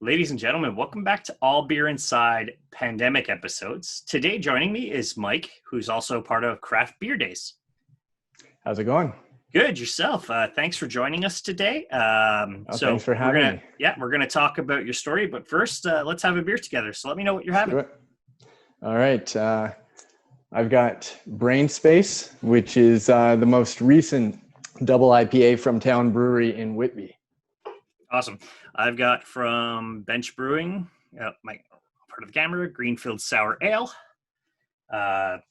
Ladies and gentlemen, welcome back to All Beer Inside Pandemic episodes. Today joining me is Mike, who's also part of Craft Beer Days. How's it going? Good, yourself. Thanks for joining us today. Thanks for having me. Yeah, we're gonna talk about your story, but first, let's have a beer together. So let me know what you're Let's having. do it. All right. I've got Brain Space, which is the most recent double IPA from Town Brewery in Whitby. Awesome. I've got from Bench Brewing, my part of the camera, Greenfield Sour Ale. It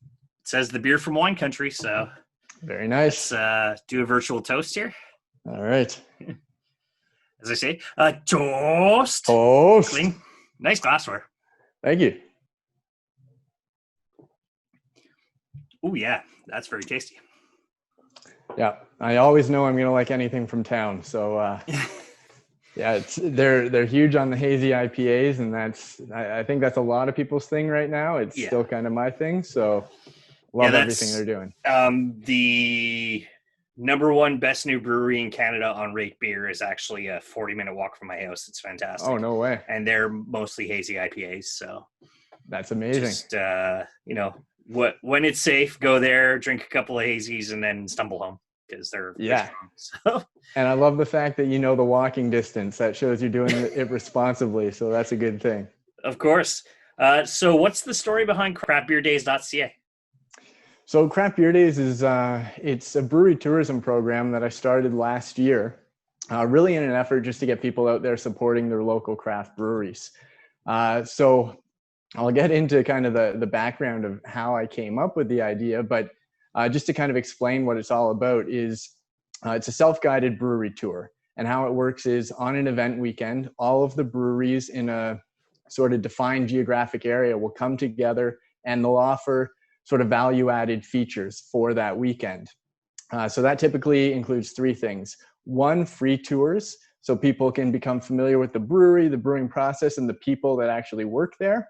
says the beer from wine country, so Very nice. let's do a virtual toast here. All right. As I say, toast. Toast. Clean. Nice glassware. Thank you. Oh yeah, that's very tasty. Yeah, I always know I'm going to like anything from town. So yeah, they're huge on the hazy IPAs, and I think that's a lot of people's thing right now. It's still kind of my thing. So love everything they're doing. The number one best new brewery in Canada on Rate Beer is actually a 40-minute walk from my house. It's fantastic. Oh, no way. And they're mostly hazy IPAs. So that's amazing. Just, when it's safe, go there, drink a couple of hazies, and then stumble home because they're strong. So. And I love the fact that you know the walking distance. That shows you're doing it responsibly. So that's a good thing. Of course. So what's the story behind craftbeerdays.ca? So Craft Beer Days is it's a brewery tourism program that I started last year, really in an effort just to get people out there supporting their local craft breweries. So I'll get into kind of the background of how I came up with the idea, but just to kind of explain what it's all about is it's a self-guided brewery tour. And how it works is on an event weekend, all of the breweries in a sort of defined geographic area will come together and they'll offer sort of value-added features for that weekend. So that typically includes three things. One, free tours, so people can become familiar with the brewery, the brewing process, and the people that actually work there.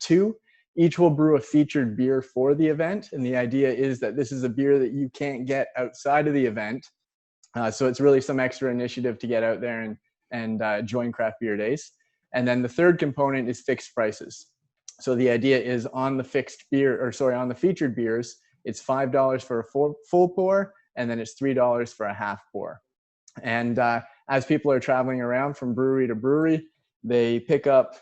Two, each will brew a featured beer for the event, and the idea is that this is a beer that you can't get outside of the event. So it's really some extra initiative to get out there and join Craft Beer Days. And then the third component is fixed prices. So the idea is on the on the featured beers, it's $5 for a full pour, and then it's $3 for a half pour. And as people are traveling around from brewery to brewery, they pick up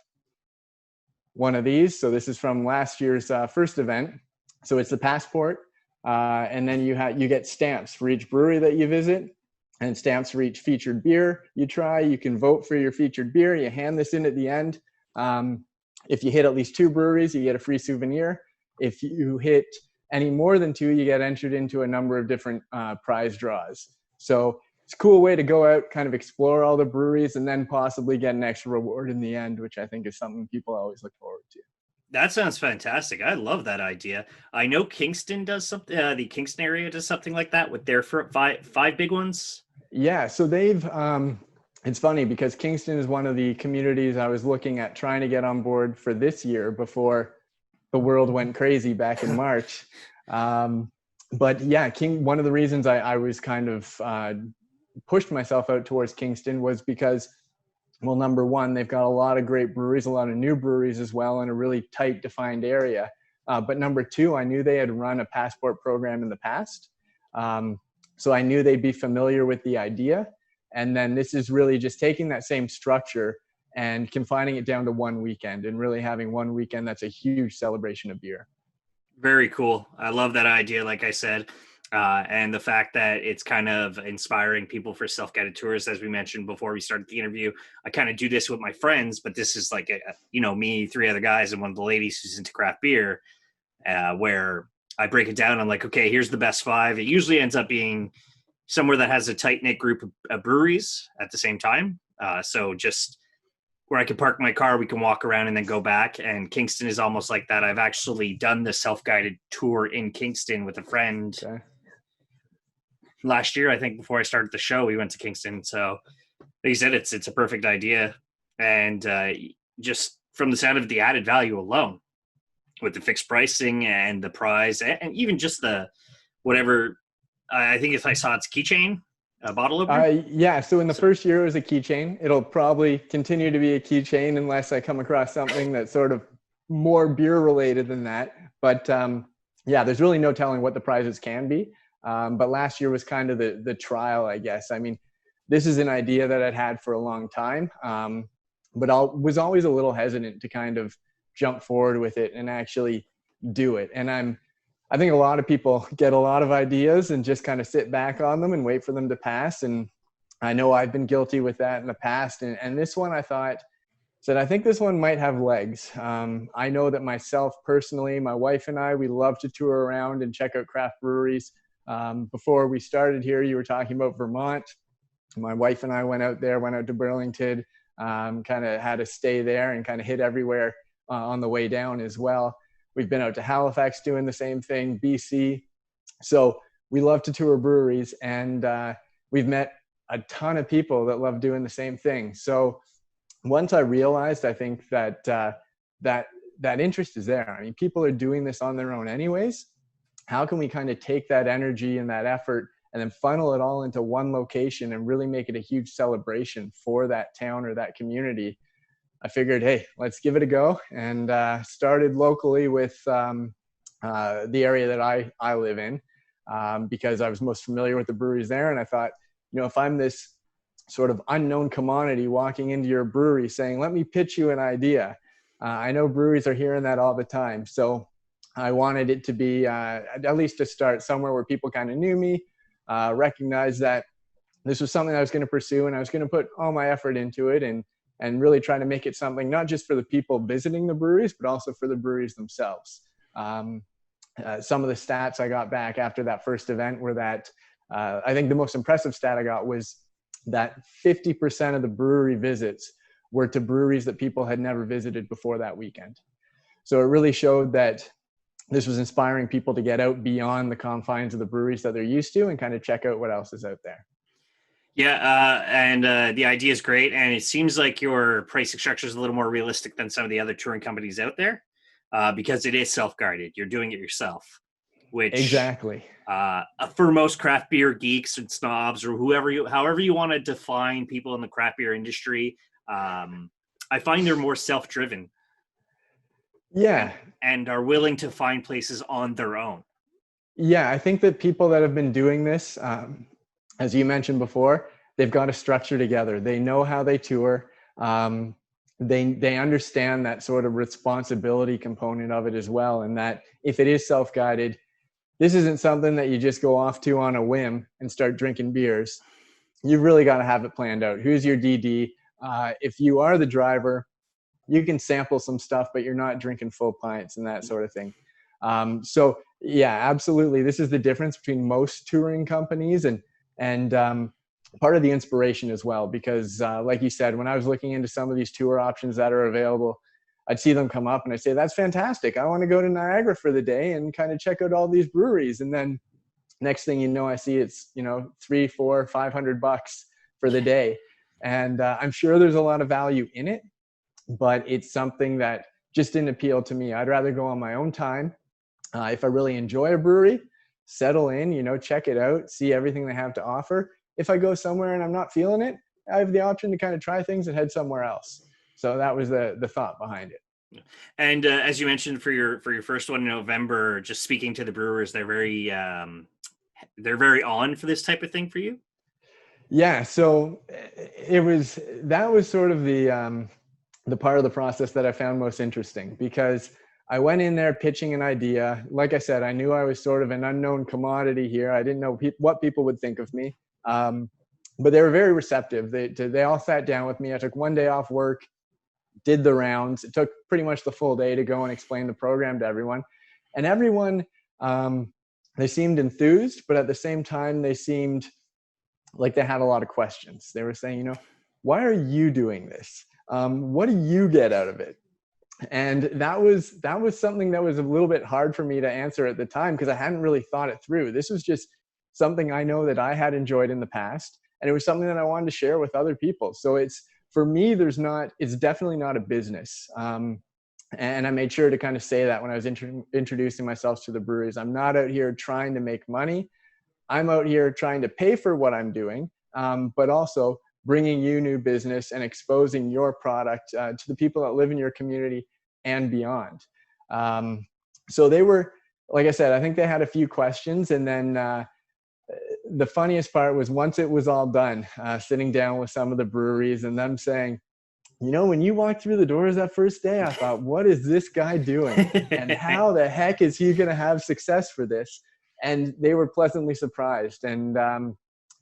one of these. So this is from last year's first event. So it's the passport, and then you get stamps for each brewery that you visit, and stamps for each featured beer you try. You can vote for your featured beer. You hand this in at the end. If you hit at least 2 breweries, you get a free souvenir. If you hit any more than 2, you get entered into a number of different prize draws. So it's a cool way to go out, kind of explore all the breweries, and then possibly get an extra reward in the end, which I think is something people always look forward to. That sounds fantastic. I love that idea. I know Kingston does something. The Kingston area does something like that with their five big ones. Yeah, so they've. It's funny because Kingston is one of the communities I was looking at trying to get on board for this year before the world went crazy back in March. But yeah, one of the reasons I was kind of pushed myself out towards Kingston was because, well, number one, they've got a lot of great breweries, a lot of new breweries as well, in a really tight defined area. But number two, I knew they had run a passport program in the past. So I knew they'd be familiar with the idea. And then this is really just taking that same structure and confining it down to one weekend and really having one weekend that's a huge celebration of beer. Very cool. I love that idea, like I said, and the fact that it's kind of inspiring people for self-guided tours. As we mentioned before we started the interview, I kind of do this with my friends, but this is like, me, 3 other guys, and one of the ladies who's into craft beer, where I break it down. I'm like, okay, here's the best 5. It usually ends up being somewhere that has a tight-knit group of breweries at the same time. So just where I can park my car, we can walk around and then go back. And Kingston is almost like that. I've actually done the self-guided tour in Kingston with a friend. Okay. Last year, I think before I started the show, we went to Kingston. So like you said, it's a perfect idea. And just from the sound of the added value alone with the fixed pricing and the prize and even just the whatever, I think if I saw its keychain A bottle opener? Yeah. So in the first year, it was a keychain. It'll probably continue to be a keychain unless I come across something that's sort of more beer related than that. But yeah, there's really no telling what the prizes can be. But last year was kind of the trial, I guess. I mean, this is an idea that I'd had for a long time, but I was always a little hesitant to kind of jump forward with it and actually do it. And I think a lot of people get a lot of ideas and just kind of sit back on them and wait for them to pass. And I know I've been guilty with that in the past. And this one, I think this one might have legs. I know that myself personally, my wife and I, we love to tour around and check out craft breweries. Before we started here, you were talking about Vermont. My wife and I went out to Burlington, kind of had a stay there and kind of hit everywhere on the way down as well. We've been out to Halifax doing the same thing, BC. So we love to tour breweries, and we've met a ton of people that love doing the same thing. So once I realized, I think that that interest is there. I mean, people are doing this on their own anyways. How can we kind of take that energy and that effort and then funnel it all into one location and really make it a huge celebration for that town or that community? I figured, hey, let's give it a go, and started locally with the area that I live in, because I was most familiar with the breweries there. And I thought, if I'm this sort of unknown commodity walking into your brewery saying, let me pitch you an idea, I know breweries are hearing that all the time. So I wanted it to be, at least to start somewhere where people kind of knew me, recognized that this was something I was going to pursue, and I was going to put all my effort into it, and really try to make it something not just for the people visiting the breweries, but also for the breweries themselves. Some of the stats I got back after that first event were that I think the most impressive stat I got was that 50% of the brewery visits were to breweries that people had never visited before that weekend. So it really showed that this was inspiring people to get out beyond the confines of the breweries that they're used to and kind of check out what else is out there. Yeah, and the idea is great, and it seems like your pricing structure is a little more realistic than some of the other touring companies out there, because it is self-guided. You're doing it yourself, which exactly for most craft beer geeks and snobs, or however you want to define people in the craft beer industry, I find they're more self-driven. Yeah, and are willing to find places on their own. Yeah, I think that people that have been doing this, as you mentioned before, they've got a structure together. They know how they tour. They understand that sort of responsibility component of it as well. And that if it is self-guided, this isn't something that you just go off to on a whim and start drinking beers. You've really got to have it planned out. Who's your DD? If you are the driver, you can sample some stuff, but you're not drinking full pints and that sort of thing. So yeah, absolutely. This is the difference between most touring companies and part of the inspiration as well, because like you said, when I was looking into some of these tour options that are available, I'd see them come up and I'd say, that's fantastic. I want to go to Niagara for the day and kind of check out all these breweries. And then next thing you know, I see it's, $300, $400, $500 for the day. And I'm sure there's a lot of value in it, but it's something that just didn't appeal to me. I'd rather go on my own time. If I really enjoy a brewery, settle in, check it out, see everything they have to offer. If I go somewhere and I'm not feeling it, I have the option to kind of try things and head somewhere else. So that was the thought behind it. And as you mentioned, for your first one in November, just speaking to the brewers, they're very on for this type of thing for you. Yeah, so that was sort of the part of the process that I found most interesting, because I went in there pitching an idea. Like I said, I knew I was sort of an unknown commodity here. I didn't know what people would think of me, but they were very receptive. They all sat down with me. I took one day off work, did the rounds. It took pretty much the full day to go and explain the program to everyone. And everyone, they seemed enthused, but at the same time, they seemed like they had a lot of questions. They were saying, why are you doing this? What do you get out of it? And that was something that was a little bit hard for me to answer at the time, because I hadn't really thought it through. This was just something I know that I had enjoyed in the past, and it was something that I wanted to share with other people. So for me, it's definitely not a business. And I made sure to kind of say that when I was introducing myself to the breweries. I'm not out here trying to make money. I'm out here trying to pay for what I'm doing, but also bringing you new business and exposing your product to the people that live in your community and beyond. So they were, like I said, I think they had a few questions, and then the funniest part was once it was all done, sitting down with some of the breweries and them saying, you know, when you walked through the doors that first day, I thought, what is this guy doing? And how the heck is he going to have success for this? And they were pleasantly surprised. And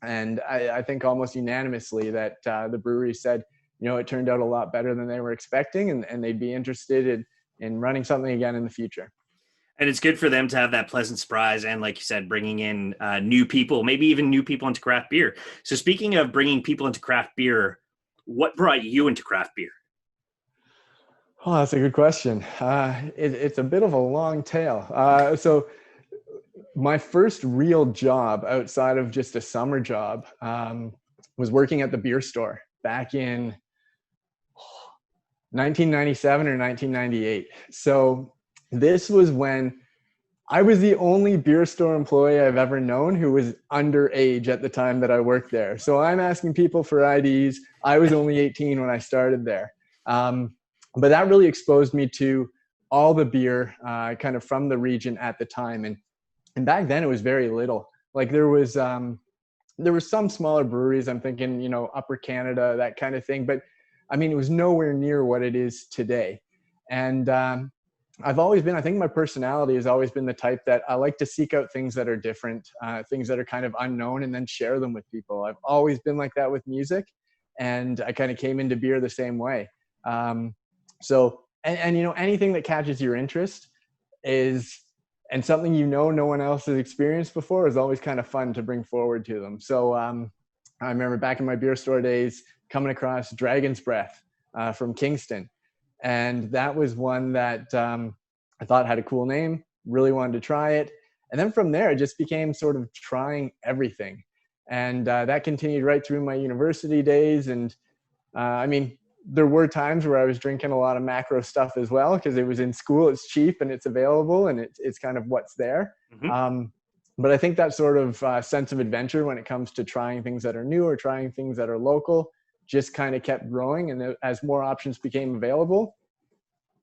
I think almost unanimously that the brewery said, you know, it turned out a lot better than they were expecting, and they'd be interested in running something again in the future. And it's good for them to have that pleasant surprise. And like you said, bringing in new people, maybe even new people into craft beer. So speaking of bringing people into craft beer, what brought you into craft beer? Oh, that's a good question. It's a bit of a long tale. So my first real job outside of just a summer job was working at the beer store back in 1997 or 1998. So this was when I was the only beer store employee I've ever known who was underage at the time that I worked there. So I'm asking people for IDs. I was only 18 when I started there. But that really exposed me to all the beer kind of from the region at the time. And back then it was very little. Like there was some smaller breweries. I'm thinking, you know, Upper Canada, that kind of thing. But I mean, it was nowhere near what it is today. And I think my personality has always been the type that I like to seek out things that are different, things that are kind of unknown, and then share them with people. I've always been like that with music, and I kind of came into beer the same way. So you know, anything that catches your interest and something, you know, no one else has experienced before is always kind of fun to bring forward to them. So I remember back in my beer store days coming across Dragon's Breath from Kingston. And that was one that I thought had a cool name, really wanted to try it. And then from there, it just became sort of trying everything. And that continued right through my university days. And I mean, there were times where I was drinking a lot of macro stuff as well, because it was in school, it's cheap and it's available and it's kind of what's there. Mm-hmm. But I think that sort of sense of adventure when it comes to trying things that are new or trying things that are local just kind of kept growing. And as more options became available,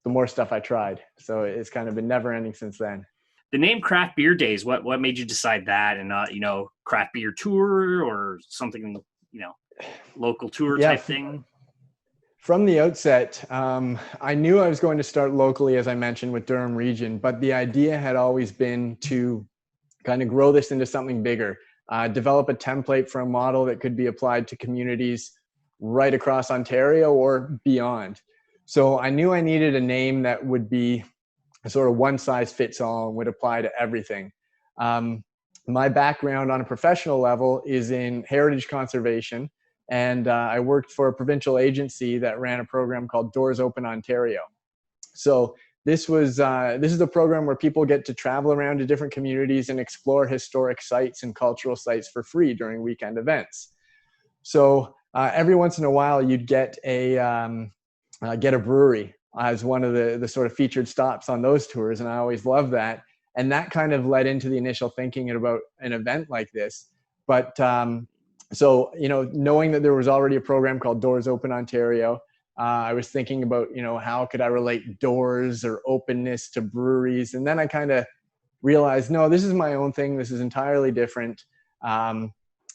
the more stuff I tried. So it's kind of been never ending since then. The name Craft Beer Days, what made you decide that and not, you know, craft beer tour or something, you know, local tour type thing? From the outset, I knew I was going to start locally, as I mentioned, with Durham region, but the idea had always been to kind of grow this into something bigger, develop a template for a model that could be applied to communities right across Ontario or beyond. So I knew I needed a name that would be a sort of one size fits all and would apply to everything. My background on a professional level is in heritage conservation. And I worked for a provincial agency that ran a program called Doors Open Ontario. So this is a program where people get to travel around to different communities and explore historic sites and cultural sites for free during weekend events. So every once in a while, you'd get a brewery as one of the sort of featured stops on those tours, and I always loved that. And that kind of led into the initial thinking about an event like this. But so, you know, knowing that there was already a program called Doors Open Ontario, I was thinking about, you know, how could I relate doors or openness to breweries? And then I kind of realized, no, this is my own thing. This is entirely different.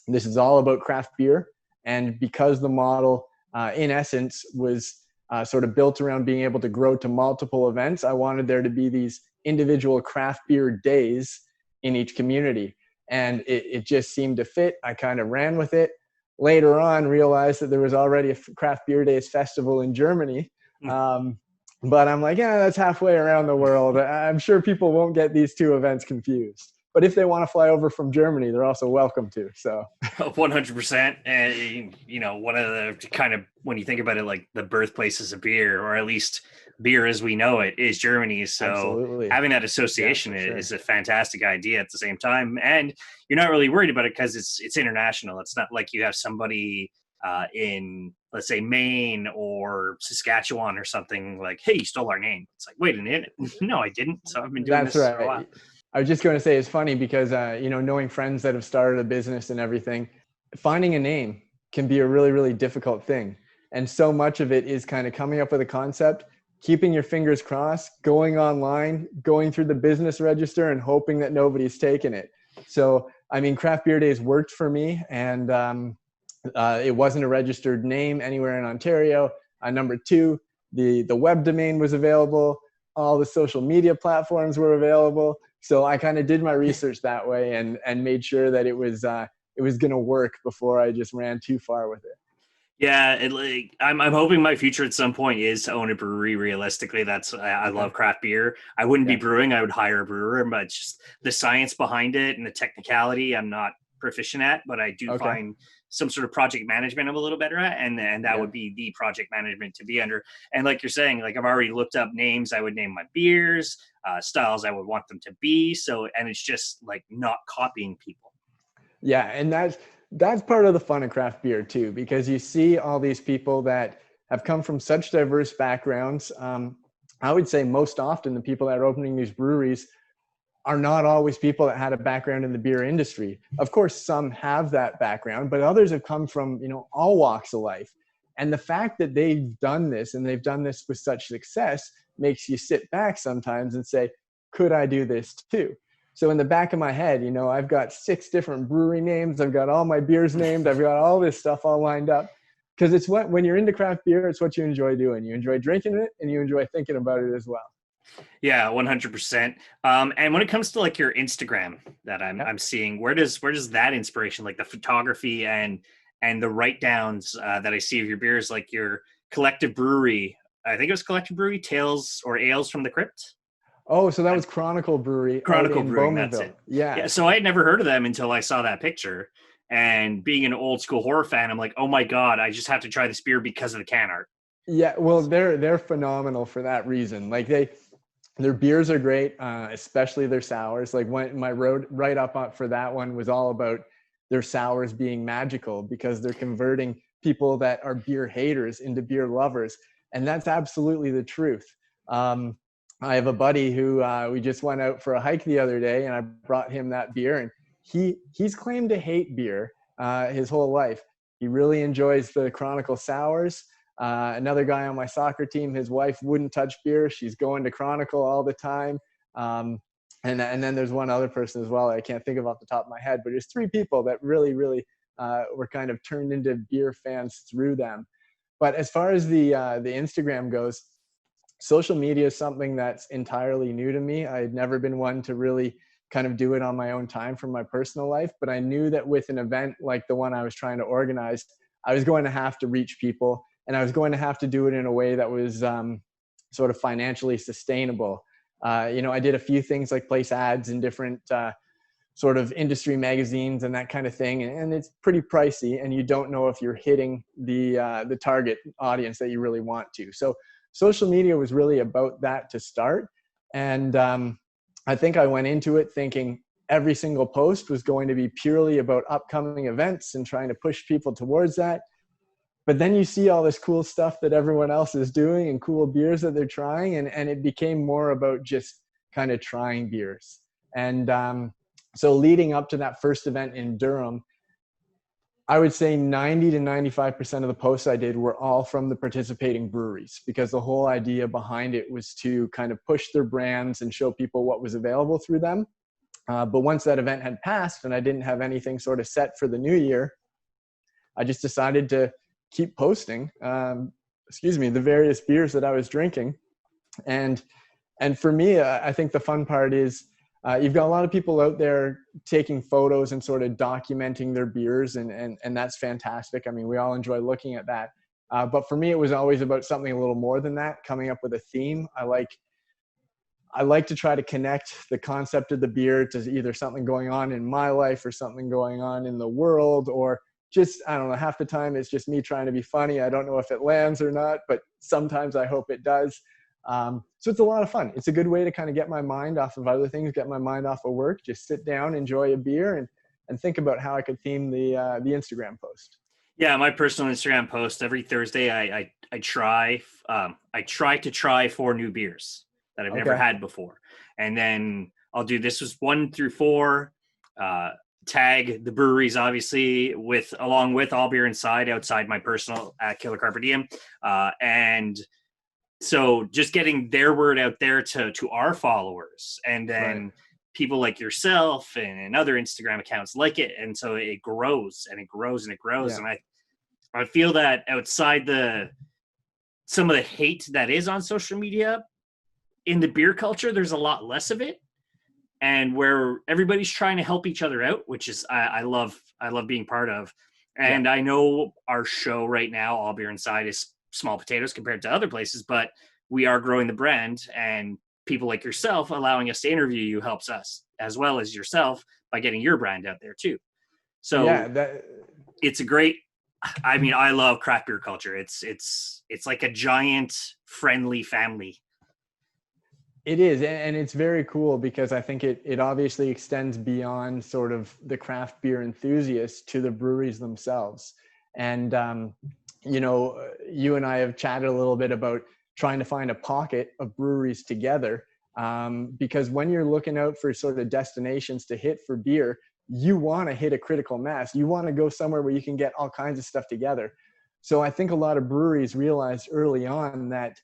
This is all about craft beer. And because the model, in essence, was sort of built around being able to grow to multiple events, I wanted there to be these individual craft beer days in each community. And it just seemed to fit. I kind of ran with it. Later on, realized that there was already a Craft Beer Days festival in Germany. But I'm like, yeah, that's halfway around the world. I'm sure people won't get these two events confused. But if they want to fly over from Germany, they're also welcome to. So 100%. And, you know, one of the kind of, when you think about it, like the birthplaces of beer, or at least beer as we know it, is Germany. So absolutely, having that association is a fantastic idea at the same time. And you're not really worried about it because it's international. It's not like you have somebody in, let's say, Maine or Saskatchewan or something like, hey, you stole our name. It's like, wait a minute. No, I didn't. So I've been doing this for a while. I was just going to say, it's funny because, you know, knowing friends that have started a business and everything, finding a name can be a really, really difficult thing. And so much of it is kind of coming up with a concept, keeping your fingers crossed, going online, going through the business register and hoping that nobody's taken it. So, I mean, Craft Beer Days worked for me, and it wasn't a registered name anywhere in Ontario. Number two, the web domain was available. All the social media platforms were available. So I kind of did my research that way and made sure that it was going to work before I just ran too far with it. Yeah, I'm hoping my future at some point is to own a brewery. Realistically, I Okay. love craft beer. I wouldn't be Yeah. brewing; I would hire a brewer. But it's just the science behind it and the technicality, I'm not proficient at. But I do Okay. find some sort of project management I'm a little better at, and that Yeah. would be the project management to be under. And like you're saying, like I've already looked up names I would name my beers, styles I would want them to be. So, and it's just like not copying people. Yeah, and that's part of the fun of craft beer too, because you see all these people that have come from such diverse backgrounds. I would say most often the people that are opening these breweries are not always people that had a background in the beer industry. Of course, some have that background, but others have come from, all walks of life. And the fact that they've done this and they've done this with such success makes you sit back sometimes and say, could I do this too? So in the back of my head, I've got 6 different brewery names. I've got all my beers named. I've got all this stuff all lined up, because it's when you're into craft beer, it's what you enjoy doing. You enjoy drinking it and you enjoy thinking about it as well. Yeah, 100%. And when it comes to like your Instagram that Yeah. I'm seeing, where does that inspiration, like the photography and the write downs that I see of your beers, like your collective brewery? I think it was collective brewery, tales or ales from the crypt. Oh, so that Uh, was Chronicle Brewery out Chronicle in Brewing, that's Bowmanville. it. Yeah. Yeah, so I had never heard of them until I saw that picture. And being an old school horror fan, I'm like, oh my god, I just have to try this beer because of the can art. Yeah, well, they're phenomenal for that reason. Like their beers are great, especially their sours. Like when my road right up for that one was all about their sours being magical, because they're converting people that are beer haters into beer lovers, and that's absolutely the truth. Um, I have a buddy who we just went out for a hike the other day, and I brought him that beer, and he's claimed to hate beer his whole life. He really enjoys the Chronicle sours. Another guy on my soccer team, his wife wouldn't touch beer. She's going to Chronicle all the time. And then there's one other person as well I can't think of off the top of my head, but there's 3 people that really, really were kind of turned into beer fans through them. But as far as the Instagram goes, social media is something that's entirely new to me. I had never been one to really kind of do it on my own time from my personal life, but I knew that with an event like the one I was trying to organize, I was going to have to reach people, and I was going to have to do it in a way that was sort of financially sustainable. I did a few things like place ads in different sort of industry magazines and that kind of thing, and it's pretty pricey, and you don't know if you're hitting the target audience that you really want to. So social media was really about that to start, and I think I went into it thinking every single post was going to be purely about upcoming events and trying to push people towards that. But then you see all this cool stuff that everyone else is doing and cool beers that they're trying, and it became more about just kind of trying beers. And so leading up to that first event in Durham, I would say 90 to 95% of the posts I did were all from the participating breweries, because the whole idea behind it was to kind of push their brands and show people what was available through them. But once that event had passed and I didn't have anything sort of set for the new year, I just decided to keep posting, the various beers that I was drinking. And for me, I think the fun part is you've got a lot of people out there taking photos and sort of documenting their beers, and that's fantastic. I mean, we all enjoy looking at that. But for me, it was always about something a little more than that, coming up with a theme. I like to try to connect the concept of the beer to either something going on in my life or something going on in the world, or just, I don't know, half the time it's just me trying to be funny. I don't know if it lands or not, but sometimes I hope it does. So it's a lot of fun. It's a good way to kind of get my mind off of other things, get my mind off of work, just sit down, enjoy a beer, and think about how I could theme the Instagram post. Yeah, my personal Instagram post every Thursday. I try to try 4 new beers that I've never Okay. had before, and then I'll do this was 1 through 4. tag the breweries, obviously, along with All Beer Inside outside my personal at Killer Carpe Diem. And so just getting their word out there to our followers, and Right. then people like yourself and other Instagram accounts like it. And so it grows and it grows and it grows. Yeah. And I feel that outside some of the hate that is on social media, in the beer culture, there's a lot less of it, and where everybody's trying to help each other out, which is I love being part of. And Yeah. I know our show right now, All Beer Inside, is small potatoes compared to other places, but we are growing the brand, and people like yourself allowing us to interview you helps us, as well as yourself by getting your brand out there too. Yeah. So it's a great, I mean, I love craft beer culture. It's like a giant friendly family. It is, and it's very cool because I think it obviously extends beyond sort of the craft beer enthusiasts to the breweries themselves. And you and I have chatted a little bit about trying to find a pocket of breweries together, because when you're looking out for sort of destinations to hit for beer, you want to hit a critical mass. You want to go somewhere where you can get all kinds of stuff together. So I think a lot of breweries realized early on that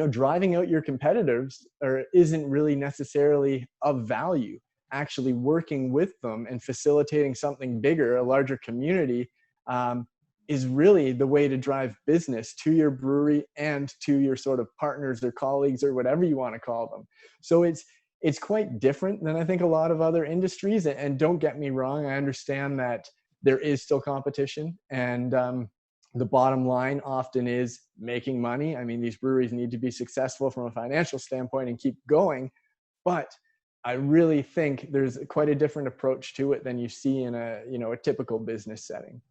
driving out your competitors isn't really necessarily of value. Actually working with them and facilitating something bigger, a larger community, is really the way to drive business to your brewery and to your sort of partners or colleagues or whatever you want to call them. So it's quite different than I think a lot of other industries. And don't get me wrong, I understand that there is still competition, and the bottom line often is making money. I mean, these breweries need to be successful from a financial standpoint and keep going. But I really think there's quite a different approach to it than you see in a typical business setting.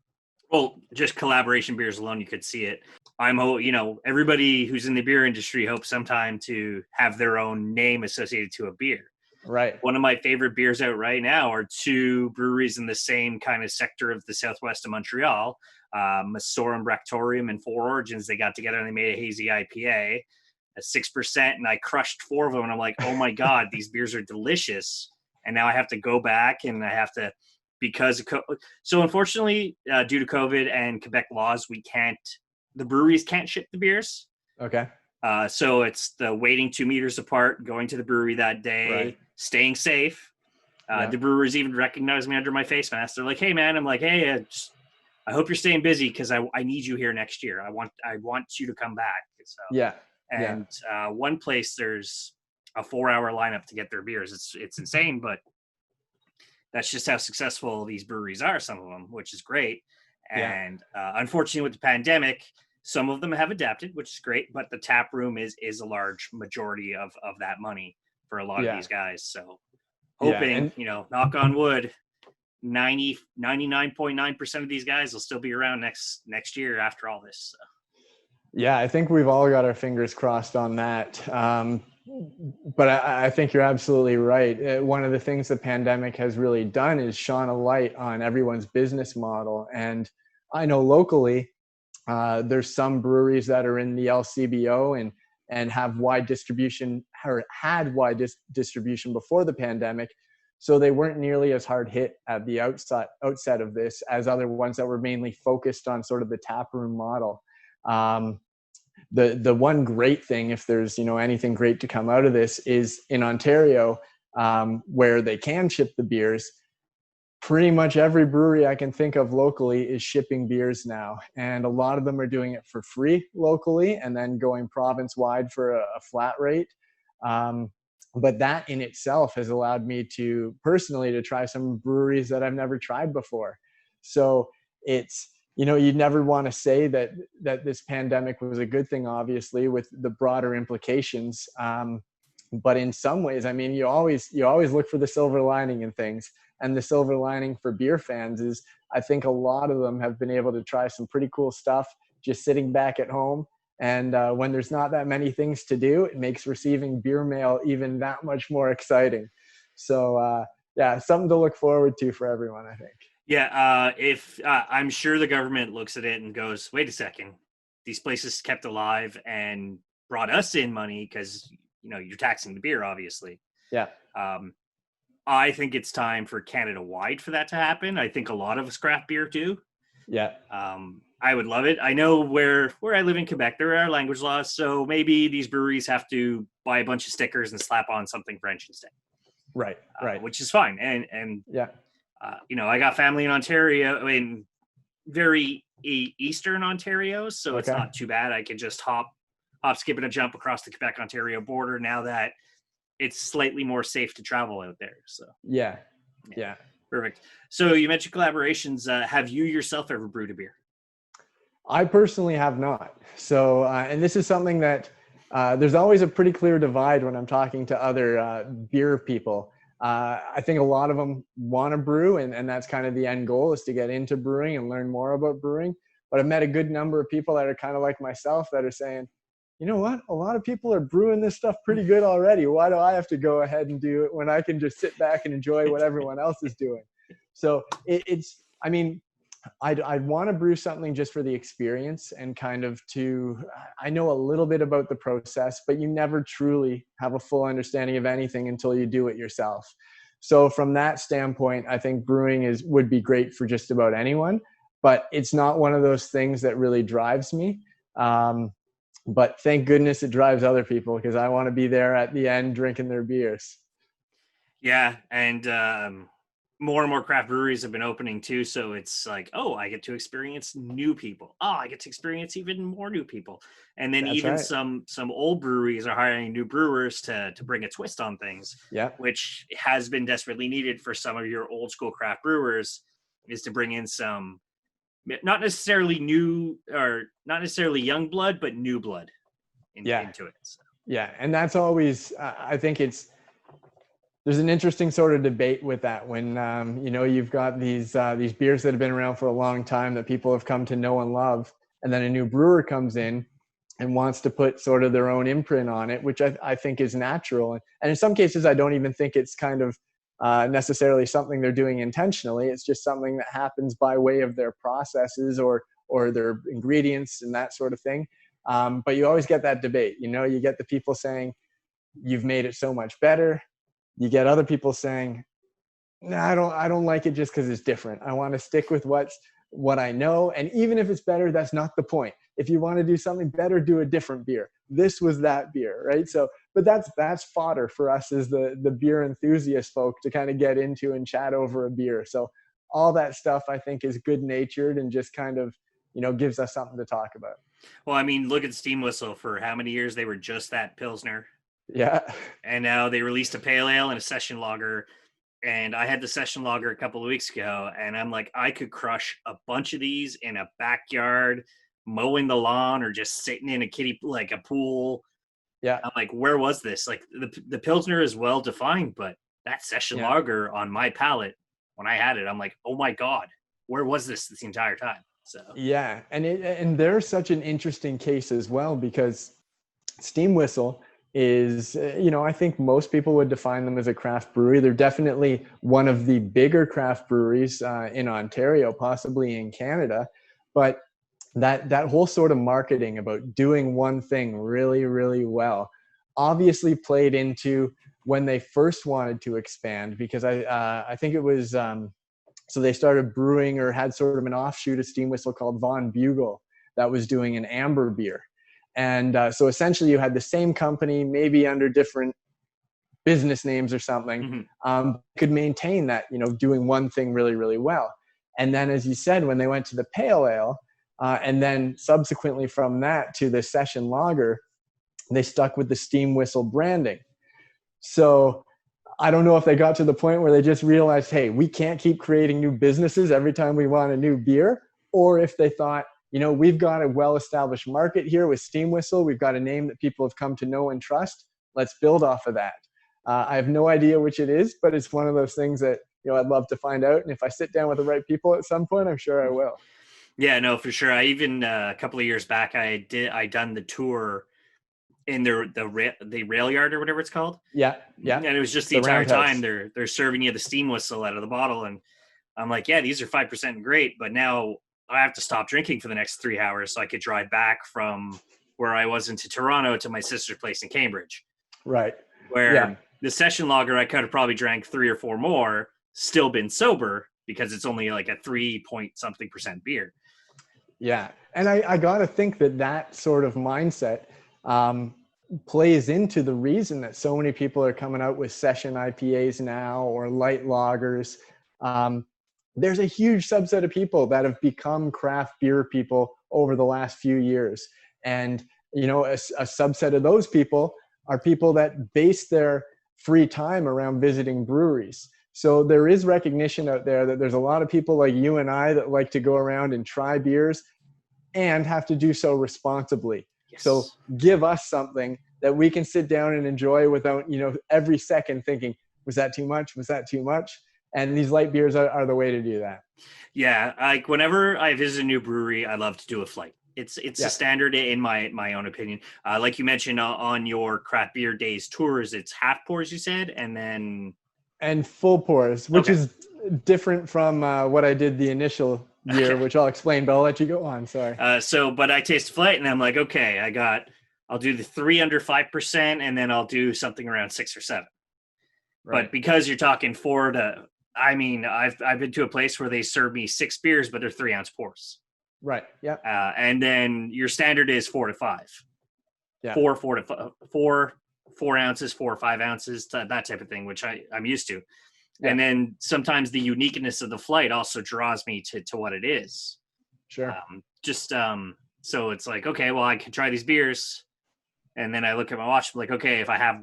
Well, just collaboration beers alone, you could see it. Everybody who's in the beer industry hopes sometime to have their own name associated to a beer. Right. One of my favorite beers out right now are two breweries in the same kind of sector of the southwest of Montreal, Masor and Bractorium and Four Origins. They got together and they made a hazy IPA at 6%, and I crushed four of them. And I'm like, oh my God, these beers are delicious. And now I have to go back and I have to, because of so unfortunately, due to COVID and Quebec laws, the breweries can't ship the beers. Okay. So it's the waiting 2 meters apart, going to the brewery that day, Right. staying safe. Yeah. The brewers even recognized me under my face mask. They're like, "Hey, man," I'm like, "Hey, I hope you're staying busy because I need you here next year. I want you to come back." So Yeah. and one place there's a 4-hour lineup to get their beers. It's insane, but that's just how successful these breweries are. Some of them, which is great. And unfortunately, with the pandemic, some of them have adapted, which is great, but the tap room is a large majority of that money for a lot of these guys. So hoping, knock on wood, 99.9% of these guys will still be around next year after all this. So. Yeah, I think we've all got our fingers crossed on that. But I think you're absolutely right. One of the things the pandemic has really done is shone a light on everyone's business model. And I know locally, there's some breweries that are in the LCBO and have wide distribution, or had wide distribution before the pandemic. So they weren't nearly as hard hit at the outset of this as other ones that were mainly focused on sort of the taproom model. The one great thing, if there's anything great to come out of this, is in Ontario, where they can ship the beers. Pretty much every brewery I can think of locally is shipping beers now, and a lot of them are doing it for free locally and then going province wide for a flat rate. But that in itself has allowed me to personally to try some breweries that I've never tried before. So it's, you'd never want to say that this pandemic was a good thing, obviously, with the broader implications. But in some ways, I mean, you always look for the silver lining in things. And the silver lining for beer fans is I think a lot of them have been able to try some pretty cool stuff just sitting back at home. And when there's not that many things to do, it makes receiving beer mail even that much more exciting. So something to look forward to for everyone, I think. Yeah, if I'm sure the government looks at it and goes, wait a second, these places kept alive and brought us in money because, you're taxing the beer, obviously. Yeah. I think it's time for Canada-wide for that to happen. I think a lot of us craft beer do. Yeah. I would love it. I know where I live in Quebec, there are language laws, so maybe these breweries have to buy a bunch of stickers and slap on something French instead, Right. Right. which is fine. And Yeah. I got family in Ontario, in very eastern Ontario, so it's Okay. not too bad. I could just hop, skip, and a jump across the Quebec Ontario border now that it's slightly more safe to travel out there. So Yeah. Yeah. perfect. So you mentioned collaborations. Have you yourself ever brewed a beer? I personally have not. So, and this is something that there's always a pretty clear divide when I'm talking to other beer people. I think a lot of them want to brew, and that's kind of the end goal, is to get into brewing and learn more about brewing. But I've met a good number of people that are kind of like myself that are saying, you know what, a lot of people are brewing this stuff pretty good already. Why do I have to go ahead and do it when I can just sit back and enjoy what everyone else is doing? So it's, I mean, I'd want to brew something just for the experience and kind of I know a little bit about the process, but you never truly have a full understanding of anything until you do it yourself. So from that standpoint, I think brewing would be great for just about anyone, but it's not one of those things that really drives me. But thank goodness it drives other people, because I want to be there at the end drinking their beers. Yeah, and more and more craft breweries have been opening too. So it's like, oh, I get to experience new people. Oh, I get to experience even more new people. And then That's even right. some old breweries are hiring new brewers to bring a twist on things, Yeah. which has been desperately needed for some of your old school craft brewers, is to bring in some not necessarily new or not necessarily young blood, but new blood Yeah. into it. So. Yeah. And that's always, I think there's an interesting sort of debate with that when you've got these beers that have been around for a long time that people have come to know and love, and then a new brewer comes in and wants to put sort of their own imprint on it, which I think is natural. And in some cases, I don't even think it's kind of necessarily something they're doing intentionally. It's just something that happens by way of their processes or their ingredients and that sort of thing. But you always get that debate. You get the people saying, you've made it so much better. You get other people saying, no, I don't like it just because it's different. I want to stick with what I know. And even if it's better, that's not the point. If you want to do something better, do a different beer. This was that beer, right? So, but that's fodder for us as the beer enthusiast folk to kind of get into and chat over a beer. So all that stuff I think is good natured and just kind of, gives us something to talk about. Well, I mean, look at Steam Whistle. For how many years they were just that Pilsner. Yeah. And now they released a pale ale and a session lager. And I had the session lager a couple of weeks ago, and I'm like, I could crush a bunch of these in a backyard, mowing the lawn, or just sitting in a pool. Yeah. I'm like, where was this? Like the Pilsner is well defined, but that session Yeah. lager on my palate, when I had it, I'm like, oh my God, where was this entire time? So yeah. And they're such an interesting case as well, because Steam Whistle is, I think most people would define them as a craft brewery. They're definitely one of the bigger craft breweries in Ontario, possibly in Canada. But that whole sort of marketing about doing one thing really, really well obviously played into when they first wanted to expand, because I think it was, so they started brewing or had sort of an offshoot of Steam Whistle called Von Bugle that was doing an amber beer. And so essentially you had the same company, maybe under different business names or something, could maintain that, doing one thing really, really well. And then, as you said, when they went to the pale ale, and then subsequently from that to the session lager, they stuck with the Steam Whistle branding. So I don't know if they got to the point where they just realized, hey, we can't keep creating new businesses every time we want a new beer, or if they thought, we've got a well-established market here with Steam Whistle. We've got a name that people have come to know and trust. Let's build off of that. I have no idea which it is, but it's one of those things that, I'd love to find out. And if I sit down with the right people at some point, I'm sure I will. Yeah, no, for sure. I even a couple of years back, I done the tour in the rail yard or whatever it's called. Yeah, yeah. And it was just the entire time they're serving you the Steam Whistle out of the bottle, and I'm like, yeah, these are 5% great, but now I have to stop drinking for the next 3 hours so I could drive back from where I was into Toronto to my sister's place in Cambridge. Right. Where Yeah. The session lager, I could have probably drank 3 or 4 more, still been sober because it's only like a 3 point something percent beer. Yeah. And I got to think that sort of mindset plays into the reason that so many people are coming out with session IPAs now or light lagers. There's a huge subset of people that have become craft beer people over the last few years. And, you know, a subset of those people are people that base their free time around visiting breweries. So there is recognition out there that there's a lot of people like you and I that like to go around and try beers and have to do so responsibly. Yes. So give us something that we can sit down and enjoy without, you know, every second thinking, was that too much? Was that too much? And these light beers are the way to do that. Yeah, like whenever I visit a new brewery, I love to do a flight. It's a standard in my own opinion. Like you mentioned on your craft beer days tours, it's half pours, you said, and full pours, which is different from what I did the initial year, which I'll explain, but I'll let you go on. Sorry. But I taste flight and I'm like, okay, I'll do the 3 under 5%, and then I'll do something around 6 or 7. Right. But because you're talking 4 to, I mean, I've been to a place where they serve me 6 beers, but they're 3-ounce pours. Right. Yeah. And then your standard is 4 to 5. Yeah. 4 ounces, 4 or 5 ounces, that type of thing, which I'm used to. Yeah. And then sometimes the uniqueness of the flight also draws me to what it is. Sure. So it's like, okay, well, I can try these beers. And then I look at my watch, I'm like, okay, if I have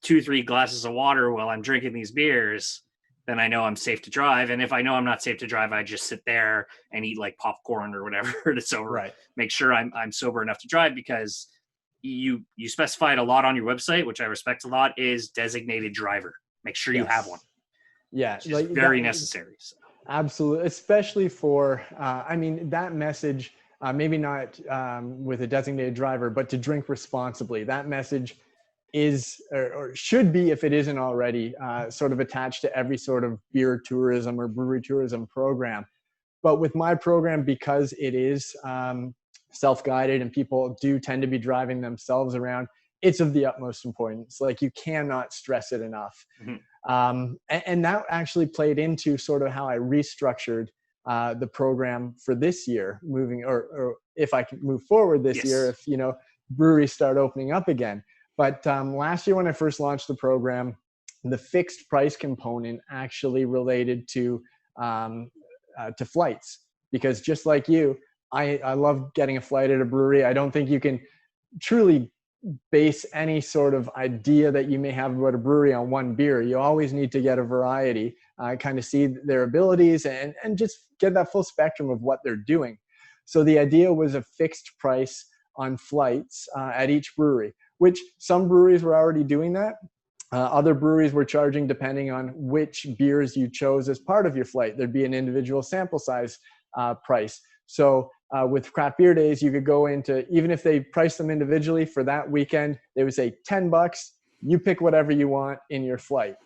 2-3 glasses of water while I'm drinking these beers, then I know I'm safe to drive. And if I know I'm not safe to drive, I just sit there and eat like popcorn or whatever to sober. Right. Make sure I'm sober enough to drive, because you specified a lot on your website, which I respect a lot, is designated driver. Make sure you have one. Yeah. It's like very necessary. So. Absolutely. Especially for, that message, maybe not with a designated driver, but to drink responsibly. That message is, or should be, if it isn't already, sort of attached to every sort of beer tourism or brewery tourism program. But with my program, because it is self-guided and people do tend to be driving themselves around, it's of the utmost importance. Like, you cannot stress it enough. Mm-hmm. And that actually played into sort of how I restructured the program for this year, or if I can move forward this year, if, you know, breweries start opening up again. But last year when I first launched the program, the fixed price component actually related to flights, because just like you, I love getting a flight at a brewery. I don't think you can truly base any sort of idea that you may have about a brewery on one beer. You always need to get a variety, kind of see their abilities and just get that full spectrum of what they're doing. So the idea was a fixed price on flights at each brewery, which some breweries were already doing that. Other breweries were charging depending on which beers you chose as part of your flight. There'd be an individual sample size price. So with craft beer days, you could go into, even if they priced them individually for that weekend, they would say $10, you pick whatever you want in your flight.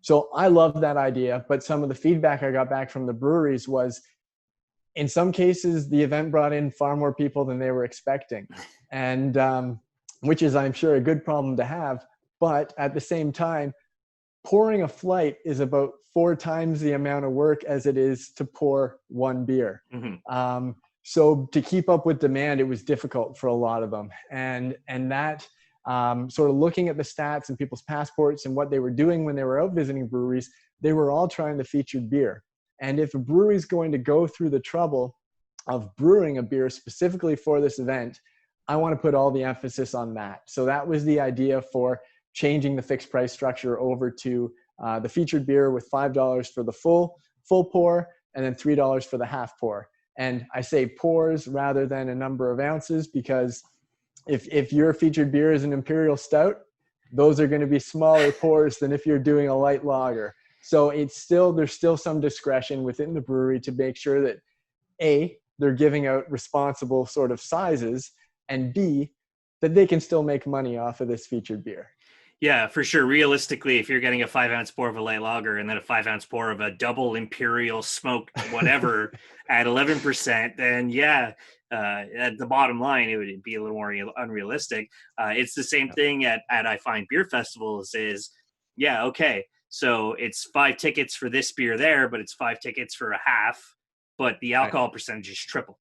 So I loved that idea, but some of the feedback I got back from the breweries was, in some cases, the event brought in far more people than they were expecting. And which is, I'm sure, a good problem to have. But at the same time, pouring a flight is about 4 times the amount of work as it is to pour one beer. Mm-hmm. So to keep up with demand, it was difficult for a lot of them. And that sort of looking at the stats and people's passports and what they were doing when they were out visiting breweries, they were all trying the featured beer. And if a brewery is going to go through the trouble of brewing a beer specifically for this event, I want to put all the emphasis on that. So that was the idea for changing the fixed price structure over to the featured beer with $5 for the full pour and then $3 for the half pour. And I say pours rather than a number of ounces, because if your featured beer is an imperial stout, those are going to be smaller pours than if you're doing a light lager. So there's still some discretion within the brewery to make sure that A, they're giving out responsible sort of sizes, and B, that they can still make money off of this featured beer. Yeah, for sure. Realistically, if you're getting a 5 ounce pour of a light lager and then a 5 ounce pour of a double imperial smoked whatever at 11%, then yeah, at the bottom line, it would be a little more unrealistic. It's the same thing at I find beer festivals is, yeah, okay. So it's 5 tickets for this beer there, but it's 5 tickets for a half, but the Right. alcohol percentage is triple.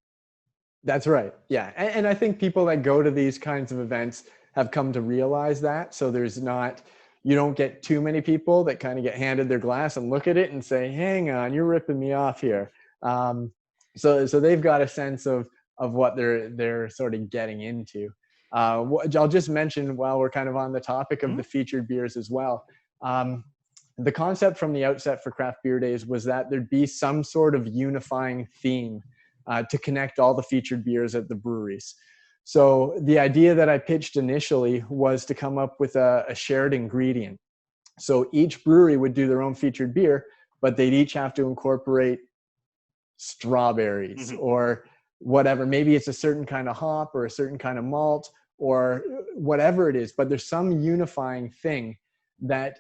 That's right. Yeah. And I think people that go to these kinds of events have come to realize that. So you don't get too many people that kind of get handed their glass and look at it and say, hang on, you're ripping me off here. So they've got a sense of what they're sort of getting into. I'll just mention while we're kind of on the topic of the featured beers as well. The concept from the outset for Craft Beer Days was that there'd be some sort of unifying theme to connect all the featured beers at the breweries. So the idea that I pitched initially was to come up with a shared ingredient. So each brewery would do their own featured beer, but they'd each have to incorporate strawberries or whatever. Maybe it's a certain kind of hop or a certain kind of malt or whatever it is, but there's some unifying thing that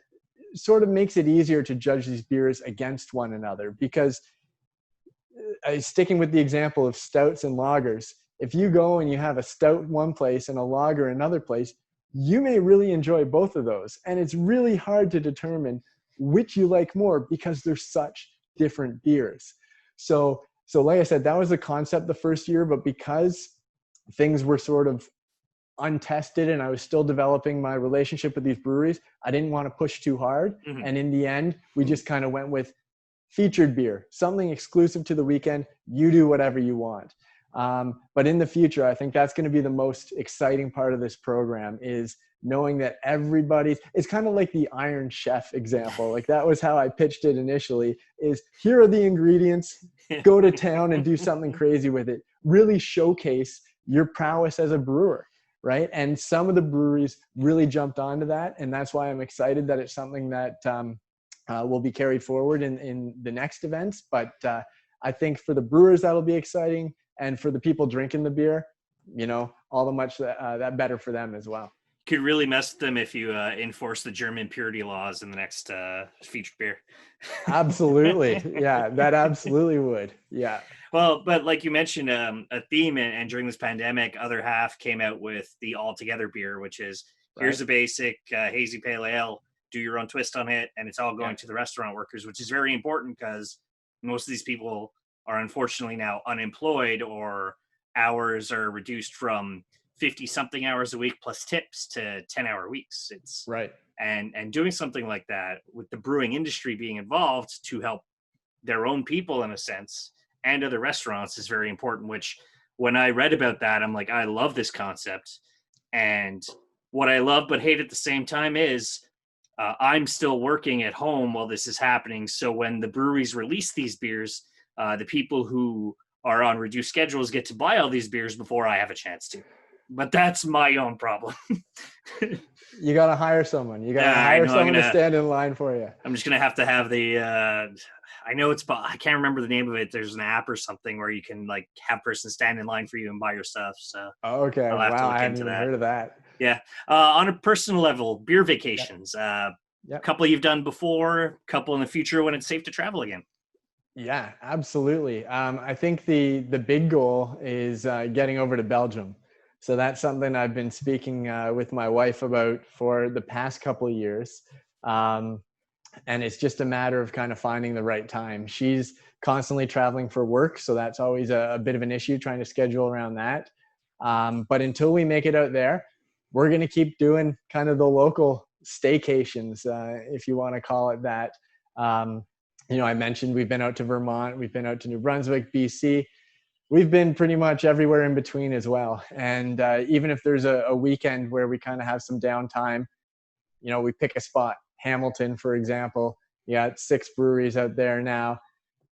sort of makes it easier to judge these beers against one another. Because sticking with the example of stouts and lagers, if you go and you have a stout one place and a lager another place, you may really enjoy both of those. And it's really hard to determine which you like more because they're such different beers. So like I said, that was the concept the first year, but because things were sort of untested and I was still developing my relationship with these breweries, I didn't want to push too hard. And in the end, we just kind of went with featured beer, something exclusive to the weekend. You do whatever you want. But in the future, I think that's going to be the most exciting part of this program, is knowing that it's kind of like the Iron Chef example. Like that was how I pitched it initially, is here are the ingredients, go to town and do something crazy with it. Really showcase your prowess as a brewer, right? And some of the breweries really jumped onto that. And that's why I'm excited that it's something that will be carried forward in the next events. But I think for the brewers, that'll be exciting. And for the people drinking the beer, all the much that better for them as well. Could really mess with them if you enforce the German purity laws in the next featured beer. Absolutely. Yeah, that absolutely would. Yeah. Well, but like you mentioned, a theme, and during this pandemic, Other Half came out with the All Together beer, which is here's a basic hazy pale ale, do your own twist on it, and it's all going to the restaurant workers, which is very important because most of these people are unfortunately now unemployed, or hours are reduced from 50 something hours a week plus tips to 10-hour weeks. It's right. And doing something like that with the brewing industry being involved to help their own people in a sense and other restaurants is very important, which when I read about that, I'm like, I love this concept. And what I love but hate at the same time is I'm still working at home while this is happening. So when the breweries release these beers, the people who are on reduced schedules get to buy all these beers before I have a chance to. But that's my own problem. You got to hire someone. You got to hire someone to stand in line for you. I'm just going to have the, I know I can't remember the name of it. There's an app or something where you can like have person stand in line for you and buy your stuff. So okay. Wow. I haven't even heard of that. Yeah. On a personal level, beer vacations, a couple you've done before, a couple in the future when it's safe to travel again. Yeah, absolutely. I think the big goal is getting over to Belgium. So that's something I've been speaking with my wife about for the past couple of years. And it's just a matter of kind of finding the right time. She's constantly traveling for work, so that's always a bit of an issue trying to schedule around that. But until we make it out there, we're going to keep doing kind of the local staycations, if you want to call it that. I mentioned we've been out to Vermont, we've been out to New Brunswick, BC. We've been pretty much everywhere in between as well. And even if there's a weekend where we kind of have some downtime, we pick a spot. Hamilton, for example, you got 6 breweries out there now.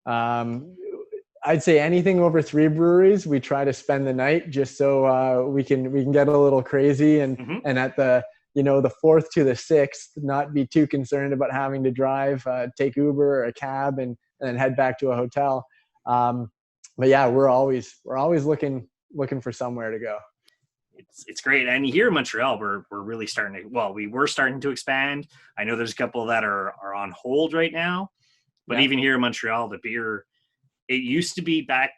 I'd say anything over 3 breweries, we try to spend the night just so we can get a little crazy and at the the 4th to the 6th, not be too concerned about having to drive, take Uber or a cab and then head back to a hotel. But yeah, we're always looking for somewhere to go. it's great. And here in Montreal, we're really starting to, well, we were starting to expand. I know there's a couple that are on hold right now, but Yeah. even here in Montreal, the beer, it used to be back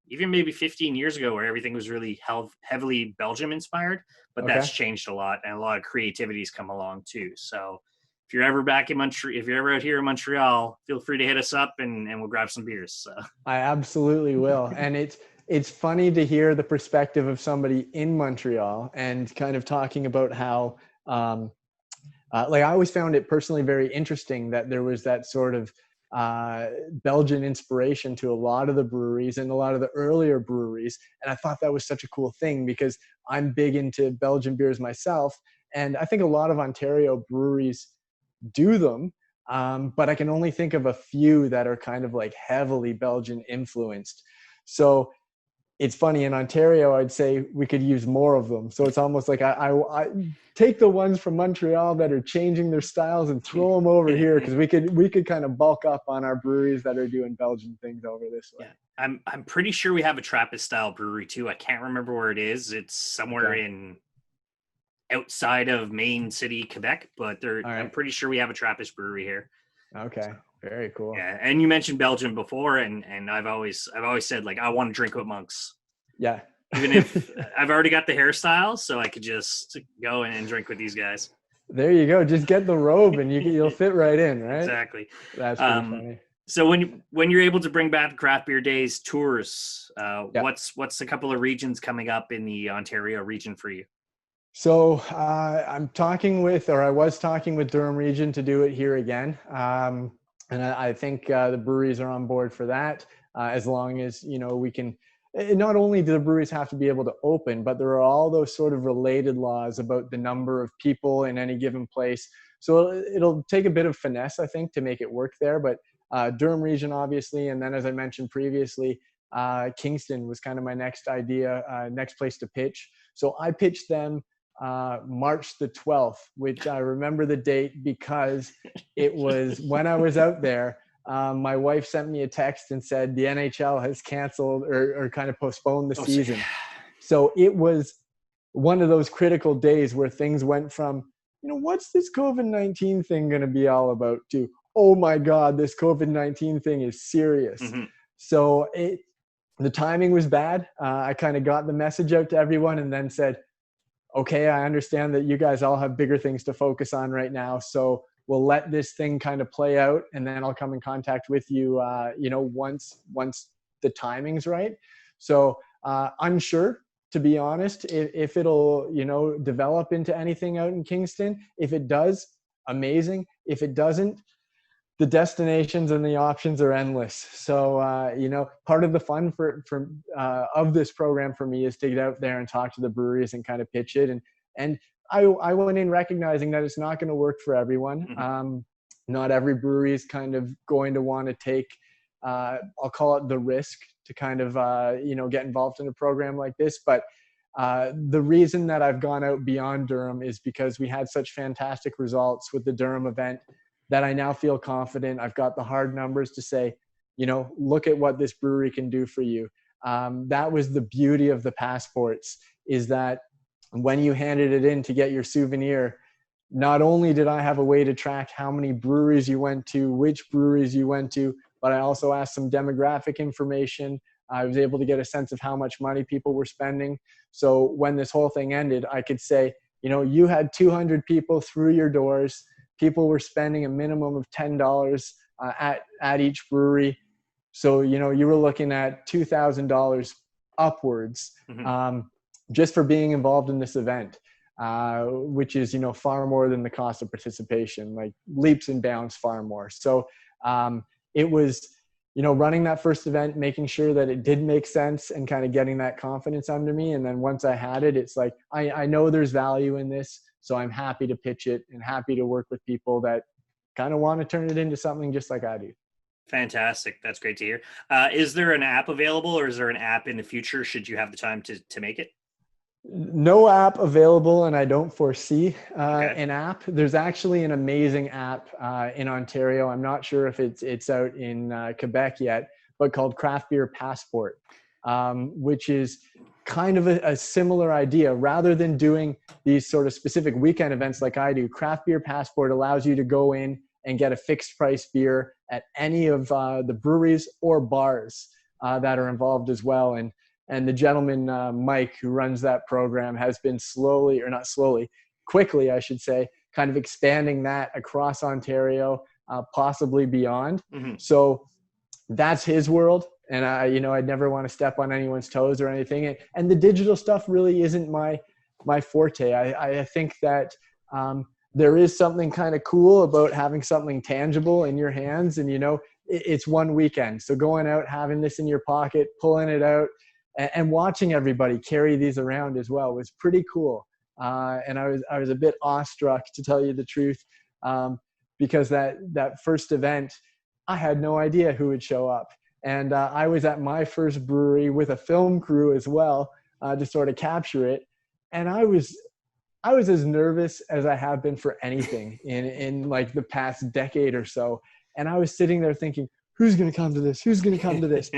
even maybe 15 years ago where everything was really heavily Belgium inspired, but Okay. that's changed a lot, and a lot of creativity's come along too. So if you're ever back in Montreal, if you're ever out here in Montreal, feel free to hit us up and we'll grab some beers. So I absolutely will. And it's funny to hear the perspective of somebody in Montreal and kind of talking about how, like I always found it personally very interesting that there was that sort of Belgian inspiration to a lot of the breweries and a lot of the earlier breweries. And I thought that was such a cool thing because I'm big into Belgian beers myself. And I think a lot of Ontario breweries do them. But I can only think of a few that are kind of like heavily Belgian influenced. So it's funny, in Ontario, I'd say we could use more of them. So it's almost like I take the ones from Montreal that are changing their styles and throw them over here, because we could kind of bulk up on our breweries that are doing Belgian things over this way. yeah, I'm pretty sure we have a Trappist style brewery too. I can't remember where it is. It's somewhere in outside of main city Quebec, but I'm pretty sure we have a Trappist brewery here. Okay. So, very cool. yeah, and you mentioned Belgium before, and I've always said, like, I want to drink with monks. Yeah. Even if I've already got the hairstyle, so I could just go and drink with these guys. There you go. Just get the robe and you'll fit right in, right? Exactly. That's pretty funny. So when you're able to bring back Craft Beer Days tours, what's a couple of regions coming up in the Ontario region for you? So I was talking with Durham Region to do it here again. And I think the breweries are on board for that, as long as, we can. Not only do the breweries have to be able to open, but there are all those sort of related laws about the number of people in any given place. So it'll take a bit of finesse, I think, to make it work there. But Durham Region, obviously, and then, as I mentioned previously, Kingston was kind of my next idea, next place to pitch. So I pitched them March the 12th, which I remember the date because it was when I was out there. My wife sent me a text and said the NHL has canceled or kind of postponed the season. So it was one of those critical days where things went from, what's this COVID-19 thing going to be all about, to, oh my God, this COVID-19 thing is serious. Mm-hmm. So the timing was bad. I kind of got the message out to everyone and then said, okay, I understand that you guys all have bigger things to focus on right now. So we'll let this thing kind of play out, and then I'll come in contact with you, once the timing's right. So unsure, to be honest, if it'll, develop into anything out in Kingston. If it does, amazing. If it doesn't, the destinations and the options are endless. So, part of the fun of this program for me is to get out there and talk to the breweries and kind of pitch it. And I went in recognizing that it's not going to work for everyone. Mm-hmm. Not every brewery is kind of going to want to take, I'll call it the risk to kind of, get involved in a program like this. But the reason that I've gone out beyond Durham is because we had such fantastic results with the Durham event that I now feel confident. I've got the hard numbers to say, look at what this brewery can do for you. That was the beauty of the passports, is that when you handed it in to get your souvenir, not only did I have a way to track how many breweries you went to, which breweries you went to, but I also asked some demographic information. I was able to get a sense of how much money people were spending. So when this whole thing ended, I could say, you had 200 people through your doors. People were spending a minimum of $10 at each brewery. So, you were looking at $2,000 upwards, mm-hmm. Just for being involved in this event, which is, far more than the cost of participation, like leaps and bounds far more. So it was, running that first event, making sure that it did make sense and kind of getting that confidence under me. And then once I had it, it's like, I know there's value in this. So I'm happy to pitch it and happy to work with people that kind of want to turn it into something just like I do. Fantastic. That's great to hear. Is there an app available, or is there an app in the future should you have the time to make it? No app available, and I don't foresee an app. There's actually an amazing app in Ontario. I'm not sure if it's out in Quebec yet, but called Craft Beer Passport. which is kind of a similar idea. Rather than doing these sort of specific weekend events like I do, Craft Beer Passport allows you to go in and get a fixed price beer at any of the breweries or bars that are involved as well. And the gentleman, Mike, who runs that program, has been quickly, I should say, kind of expanding that across Ontario, possibly beyond. Mm-hmm. So that's his world. And I'd never want to step on anyone's toes or anything. And the digital stuff really isn't my forte. I think that there is something kind of cool about having something tangible in your hands. And, it's one weekend. So going out, having this in your pocket, pulling it out, and watching everybody carry these around as well was pretty cool. And I was a bit awestruck, to tell you the truth, because that first event, I had no idea who would show up. And I was at my first brewery with a film crew as well, to sort of capture it. And I was as nervous as I have been for anything in like the past decade or so. And I was sitting there thinking, who's going to come to this? Who's going to come to this?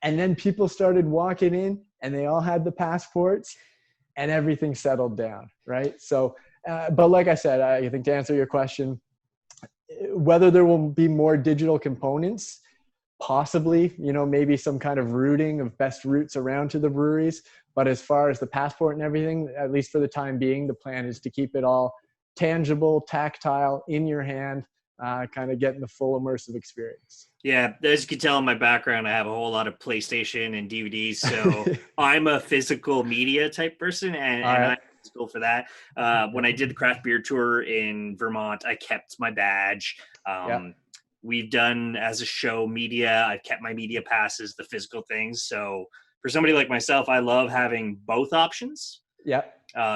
And then people started walking in, and they all had the passports, and everything settled down, right? So, but like I said, I think to answer your question, whether there will be more digital components, possibly, maybe some kind of routing of best routes around to the breweries. But as far as the passport and everything, at least for the time being, the plan is to keep it all tangible, tactile, in your hand, kind of getting the full immersive experience. Yeah, as you can tell in my background, I have a whole lot of PlayStation and DVDs, so I'm a physical media type person, and I'm physical for that. When I did the craft beer tour in Vermont, I kept my badge. We've done, as a show, media. I've kept my media passes, the physical things. So for somebody like myself, I love having both options. Yeah.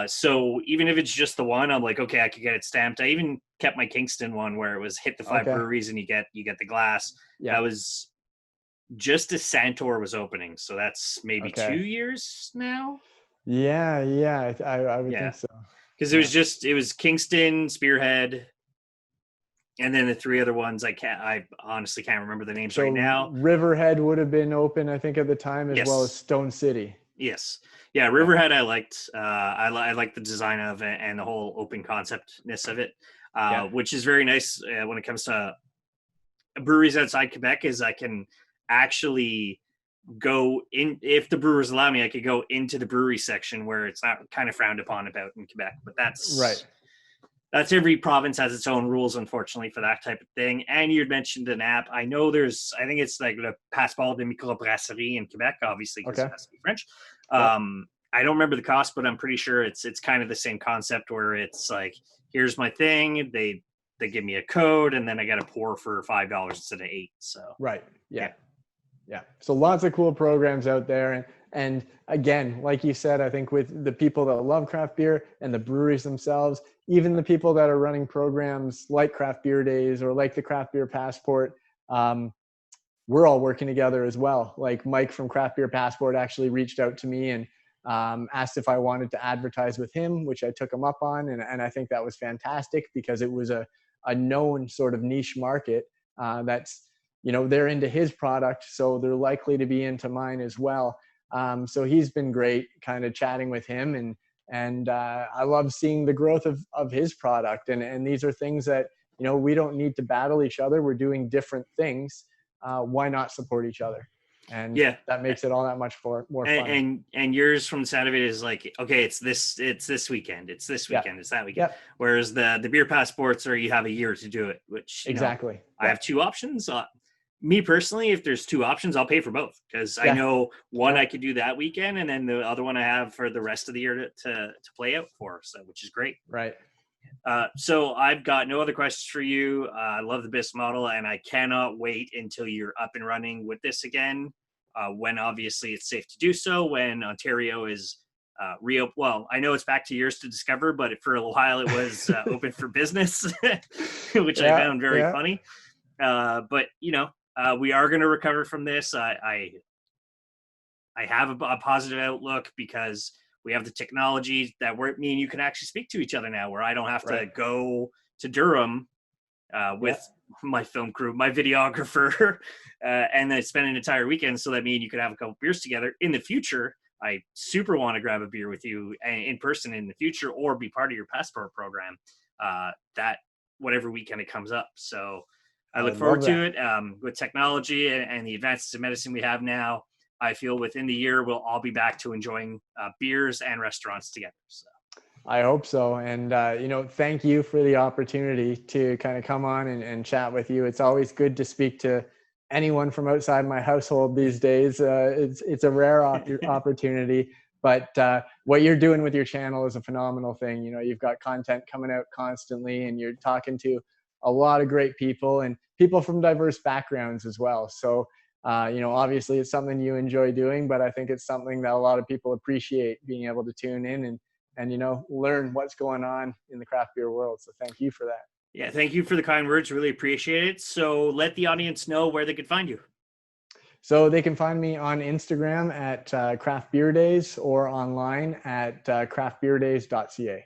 So even if it's just the one, I'm like, okay, I could get it stamped. I even kept my Kingston one where it was hit the 5 breweries and you get the glass. Yeah. That was just as Santor was opening. So that's maybe 2 years now. Yeah. I would think so. Because it was Kingston, Spearhead, and then the 3 other ones I honestly can't remember the names right now. Riverhead would have been open, I think, at the time, as well as Stone City. Yes. Yeah, Riverhead I liked. I liked the design of it and the whole open conceptness of it, which is very nice when it comes to breweries outside Quebec, is I can actually go in, if the brewers allow me, I could go into the brewery section where it's not kind of frowned upon about in Quebec. But that's every province has its own rules, unfortunately, for that type of thing. And you mentioned an app. I know I think it's like the Passeport de Microbrasserie in Quebec, obviously, because it has to be French. I don't remember the cost, but I'm pretty sure it's kind of the same concept where it's like, here's my thing. They give me a code, and then I got to pour for $5 instead of $8. So Yeah. So lots of cool programs out there. And again, like you said, I think with the people that love craft beer and the breweries themselves, even the people that are running programs like Craft Beer Days or like the Craft Beer Passport, we're all working together as well. Like Mike from Craft Beer Passport actually reached out to me and asked if I wanted to advertise with him, which I took him up on. And I think that was fantastic, because it was a known sort of niche market that's, they're into his product, so they're likely to be into mine as well. So he's been great, kind of chatting with him, and I love seeing the growth of his product. And these are things that, we don't need to battle each other. We're doing different things. Why not support each other? And that makes it all that much more fun. And yours, from the sound of it, is like, okay, it's this weekend, it's this weekend, it's that weekend. Whereas the beer passports are, you have a year to do it, which I have 2 options. Me personally, if there's 2 options, I'll pay for both, because I know one I could do that weekend, and then the other one I have for the rest of the year to play out for, so which is great. Right. So I've got no other questions for you. I love the business model, and I cannot wait until you're up and running with this again, when obviously it's safe to do so, when Ontario is reopened. Well, I know it's back to yours to discover, but for a while it was open for business, which I found very funny. But we are going to recover from this. I have a positive outlook, because we have the technology that me and you can actually speak to each other now, where I don't have to go to Durham with my film crew, my videographer, and then spend an entire weekend so that me and you could have a couple beers together. In the future, I super want to grab a beer with you in person in the future, or be part of your passport program. That whatever weekend it comes up. So I look forward to it. With technology and the advances in medicine we have now, I feel within the year we'll all be back to enjoying beers and restaurants together. So. I hope so. And, thank you for the opportunity to kind of come on and chat with you. It's always good to speak to anyone from outside my household these days. It's a rare opportunity, but what you're doing with your channel is a phenomenal thing. You've got content coming out constantly, and you're talking to a lot of great people and people from diverse backgrounds as well. So, obviously it's something you enjoy doing, but I think it's something that a lot of people appreciate, being able to tune in and learn what's going on in the craft beer world. So thank you for that. Yeah, thank you for the kind words. Really appreciate it. So let the audience know where they could find you. So they can find me on Instagram at Craft Beer Days, or online at craftbeerdays.ca.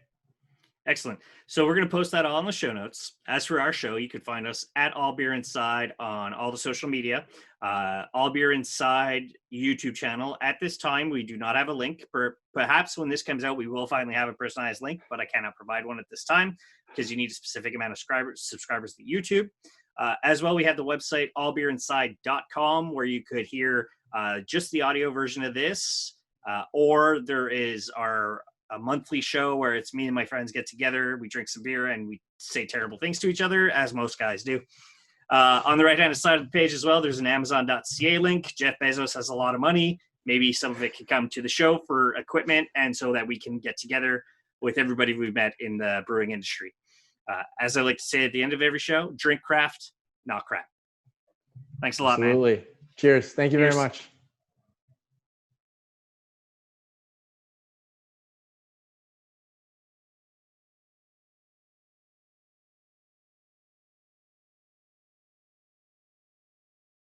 Excellent. So we're going to post that all in the show notes. As for our show, you can find us at All Beer Inside on all the social media. All Beer Inside YouTube channel. At this time, we do not have a link. Perhaps when this comes out, we will finally have a personalized link, but I cannot provide one at this time because you need a specific amount of subscribers to YouTube. As well, we have the website allbeerinside.com, where you could hear just the audio version of this, or there is a monthly show where it's me and my friends get together, we drink some beer, and we say terrible things to each other, as most guys do. On the right-hand side of the page as well, there's an Amazon.ca link. Jeff Bezos has a lot of money. Maybe some of it can come to the show for equipment, and so that we can get together with everybody we've met in the brewing industry. As I like to say at the end of every show, drink craft, not crap. Thanks a lot, man. Absolutely. Cheers. Thank you very much.